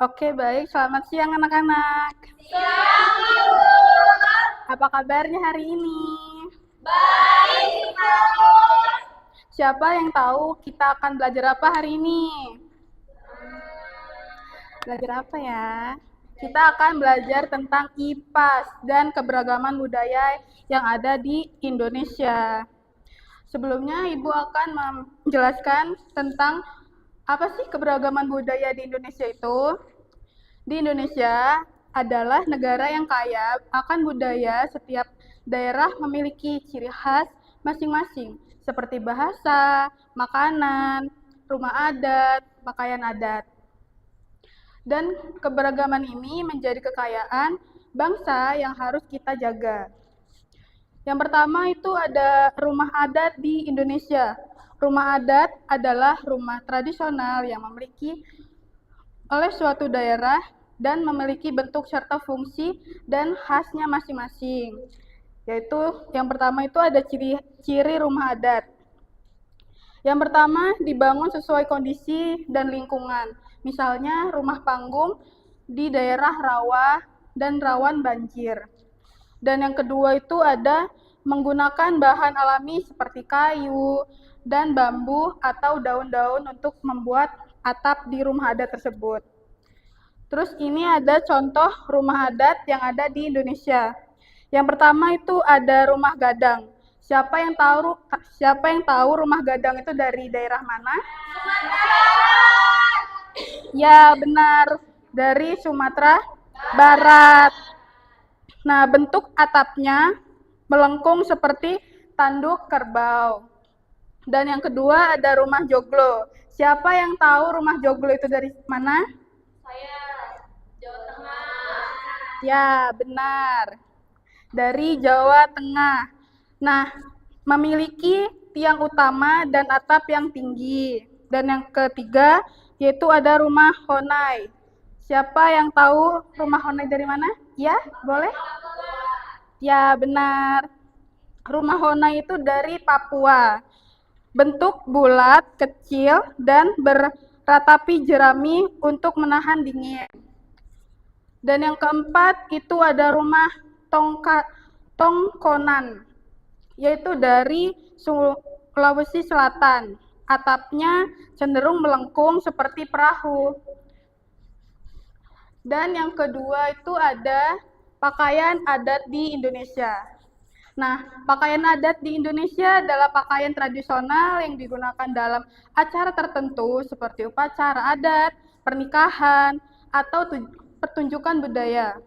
Oke, baik. Selamat siang anak-anak. Siang, Ibu. Apa kabarnya hari ini? Baik, Ibu. Siapa yang tahu kita akan belajar apa hari ini? Belajar apa ya? Kita akan belajar tentang IPAS dan keberagaman budaya yang ada di Indonesia. Sebelumnya, Ibu akan menjelaskan tentang apa sih keberagaman budaya di Indonesia itu. Di Indonesia adalah negara yang kaya akan budaya. Setiap daerah memiliki ciri khas masing-masing, seperti bahasa, makanan, rumah adat, pakaian adat. Dan keberagaman ini menjadi kekayaan bangsa yang harus kita jaga. Yang pertama itu ada rumah adat di Indonesia. Rumah adat adalah rumah tradisional yang memiliki oleh suatu daerah dan memiliki bentuk serta fungsi dan khasnya masing-masing. Yaitu yang pertama itu ada ciri rumah adat. Yang pertama dibangun sesuai kondisi dan lingkungan. Misalnya rumah panggung di daerah rawa dan rawan banjir. Dan yang kedua itu ada menggunakan bahan alami seperti kayu dan bambu atau daun-daun untuk membuat atap di rumah adat tersebut. Terus ini ada contoh rumah adat yang ada di Indonesia. Yang pertama itu ada rumah gadang. Siapa yang tahu rumah gadang itu dari daerah mana? Ya, benar. Dari Sumatera Barat. Nah, bentuk atapnya melengkung seperti tanduk kerbau. Dan yang kedua ada rumah joglo. Siapa yang tahu rumah joglo itu dari mana? Saya, Jawa Tengah. Ya, benar. Dari Jawa Tengah. Nah, memiliki tiang utama dan atap yang tinggi. Dan yang ketiga yaitu ada rumah honai. Siapa yang tahu rumah honai dari mana? Ya, boleh? Ya, benar. Rumah honai itu dari Papua. Bentuk bulat, kecil, dan beratapi jerami untuk menahan dingin. Dan yang keempat itu ada rumah tongkonan, yaitu dari Sulawesi Selatan. Atapnya cenderung melengkung seperti perahu. Dan yang kedua itu ada pakaian adat di Indonesia. Nah, pakaian adat di Indonesia adalah pakaian tradisional yang digunakan dalam acara tertentu seperti upacara adat, pernikahan, atau pertunjukan budaya.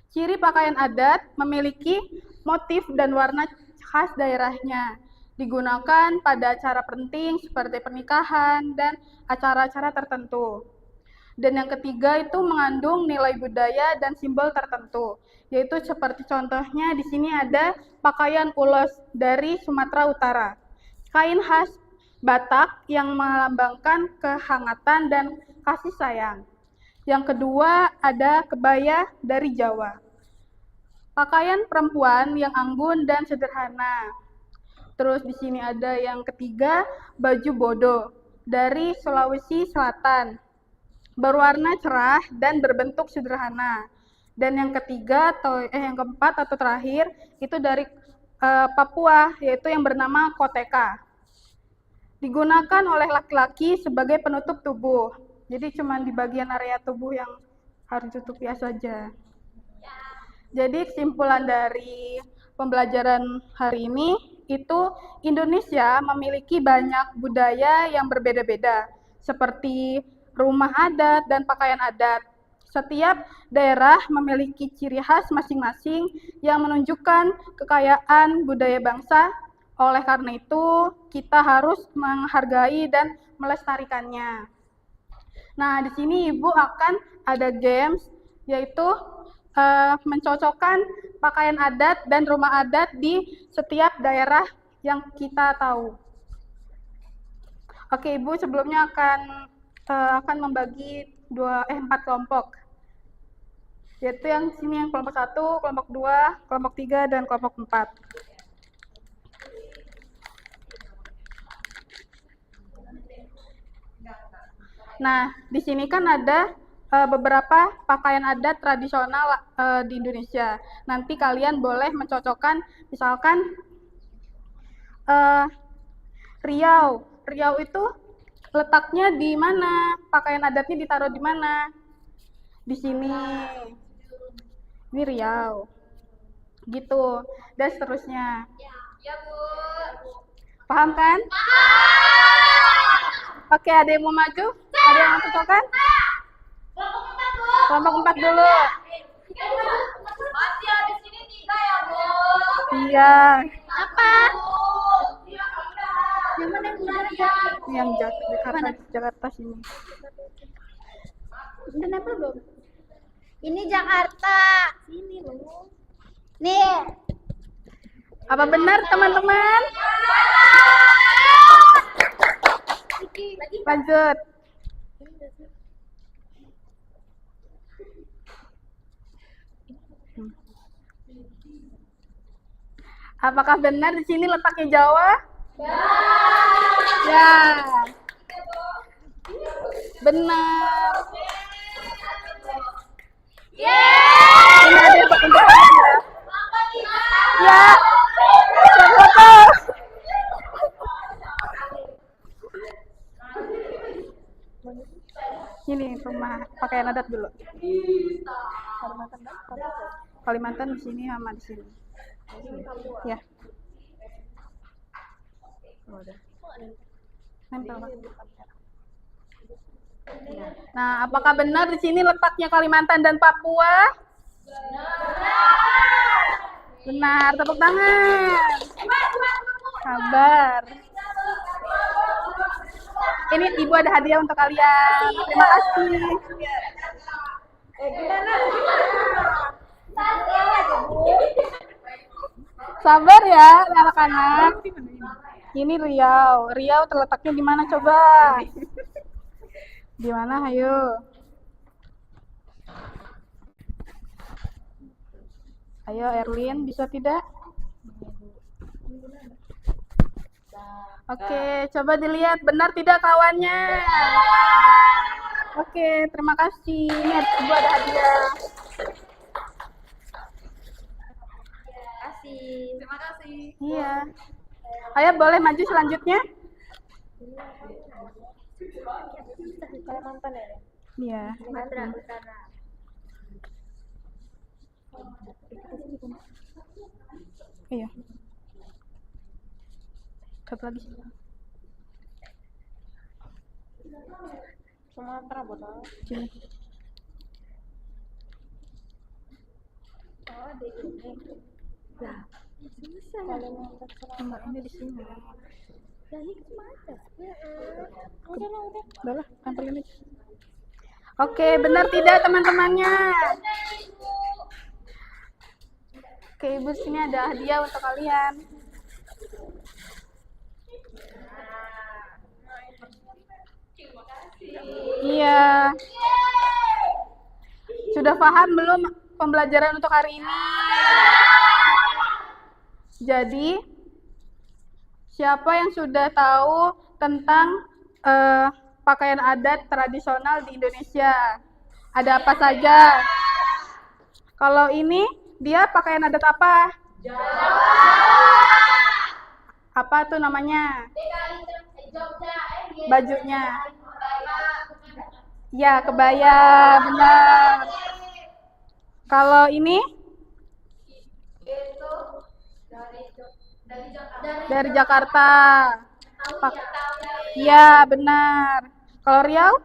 Ciri pakaian adat memiliki motif dan warna khas daerahnya. Digunakan pada acara penting seperti pernikahan dan acara-acara tertentu. Dan yang ketiga itu mengandung nilai budaya dan simbol tertentu, yaitu seperti contohnya di sini ada pakaian ulos dari Sumatera Utara. Kain khas Batak yang melambangkan kehangatan dan kasih sayang. Yang kedua ada kebaya dari Jawa. Pakaian perempuan yang anggun dan sederhana. Terus di sini ada yang ketiga baju bodo dari Sulawesi Selatan. Berwarna cerah dan berbentuk sederhana. Dan yang ketiga yang keempat atau terakhir itu dari Papua, yaitu yang bernama koteka. Digunakan oleh laki-laki sebagai penutup tubuh. Jadi cuma di bagian area tubuh yang harus ditutupi saja. Jadi kesimpulan dari pembelajaran hari ini itu Indonesia memiliki banyak budaya yang berbeda-beda seperti rumah adat dan pakaian adat. Setiap daerah memiliki ciri khas masing-masing yang menunjukkan kekayaan budaya bangsa. Oleh karena itu, kita harus menghargai dan melestarikannya. Nah, di sini Ibu akan ada games, yaitu mencocokkan pakaian adat dan rumah adat di setiap daerah yang kita tahu. Oke, Ibu sebelumnya akan membagi 4 kelompok. Yaitu yang sini yang kelompok 1, kelompok 2, kelompok 3, dan kelompok 4. Nah, di sini kan ada beberapa pakaian adat tradisional di Indonesia. Nanti kalian boleh mencocokkan, misalkan Riau. Riau itu letaknya di mana? Pakaian adatnya ditaruh di mana? Di sini. Ini Riau. Gitu. Dan seterusnya. Ya, Bu. Paham kan? Oke, ada yang mau maju? Ada yang mau cocokkan? Kelompok 4, Bu. Kelompok 4 dulu. Masih ada sini 3 ya, Bu. Iya. Apa? Yang mana yang Jakarta sini. Udah nempel belum? Ini Jakarta. Sini loh. Nih. Apa benar teman-teman? Lanjut. Apakah benar di sini letaknya Jawa? Ya. Benar. Ini ada yang untuk ya. Foto. Ini rumah pakaian adat dulu. Kalimantan di sini sama di sini. Ya. Nempel, Pak. Nah, apakah benar di sini letaknya Kalimantan dan Papua? Benar, tepuk tangan. Sabar. Ini Ibu ada hadiah untuk kalian. Terima kasih. Sabar ya, anak-anak. Ini Riau. Riau terletaknya di mana coba? Di mana? Ayo. Ayo Erlin, bisa tidak? Oke, coba dilihat benar tidak kawannya. Oke, terima kasih. Ini Ibu ada hadiah. Terima kasih. Iya. Ayo boleh maju selanjutnya? Kalimantan ya? Iya. Sumatera Utara. Iya. Satu lagi. Sumatera betul. Sini. Oh, di ini. Lah, susah. Kalimantan Enggak, ini di sini. Lah, ini Sumatera. Udah lah, tampilin aja. Oke, benar tidak teman-temannya? Oke, Ibu sini ada hadiah untuk kalian. Iya. Sudah paham belum pembelajaran untuk hari ini? Jadi, siapa yang sudah tahu tentang pakaian adat tradisional di Indonesia? Ada apa saja? Kalau ini, dia pakaian adat apa? Apa tuh namanya? Bajunya. Ya, kebaya, benar. Kalau ini? Dari Jakarta. Iya, benar. Kalau Riau?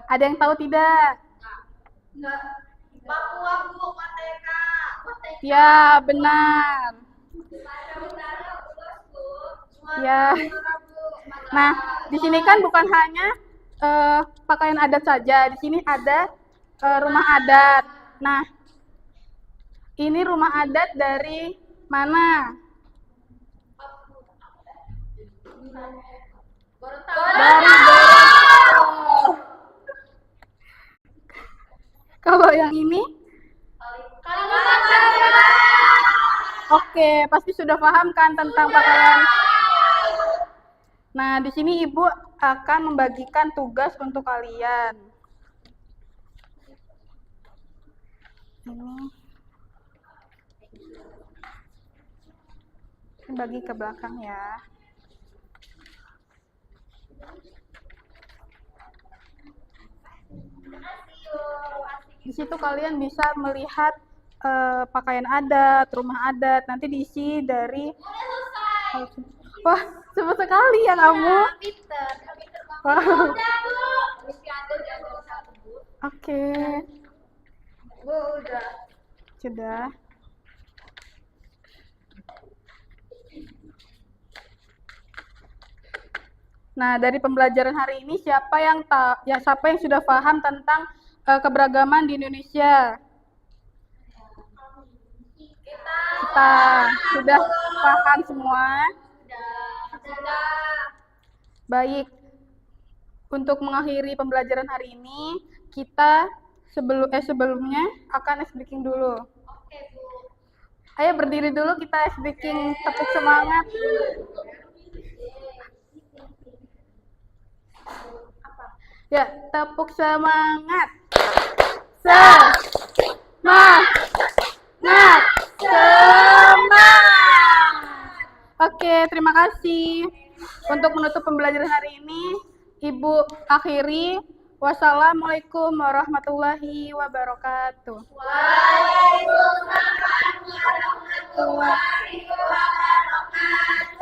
Ada yang tahu tidak? Papua, Bu, Merdeka. Ya, benar. Ya. Nah, di sini kan bukan hanya pakaian adat saja. Di sini ada rumah adat. Nah, ini rumah adat dari mana? Dari Gorontalo. Kalau yang ini? Oke, pasti sudah paham kan tentang pakaian. Nah, di sini Ibu akan membagikan tugas untuk kalian. Ini bagi ke belakang ya. Di situ kalian bisa melihat pakaian adat, rumah adat. Nanti diisi dari wah, cepat sekali ya kamu. Pinter. Wow. Udah, Bu. Olimpiade jago satu, Bu. Oke, Bu, udah. sudah. Nah, dari pembelajaran hari ini siapa yang sudah paham tentang keberagaman di Indonesia? Kita sudah paham semua. Sudah. Baik. Untuk mengakhiri pembelajaran hari ini, kita sebelumnya akan ice breaking dulu. Oke, Bu. Ayo berdiri dulu, kita ice breaking, tepuk semangat. Ya, tepuk semangat. Semangat. Oke, terima kasih. Untuk menutup pembelajaran hari ini, Ibu akhiri. Wassalamualaikum warahmatullahi wabarakatuh. Waalaikumsalam warahmatullahi wabarakatuh.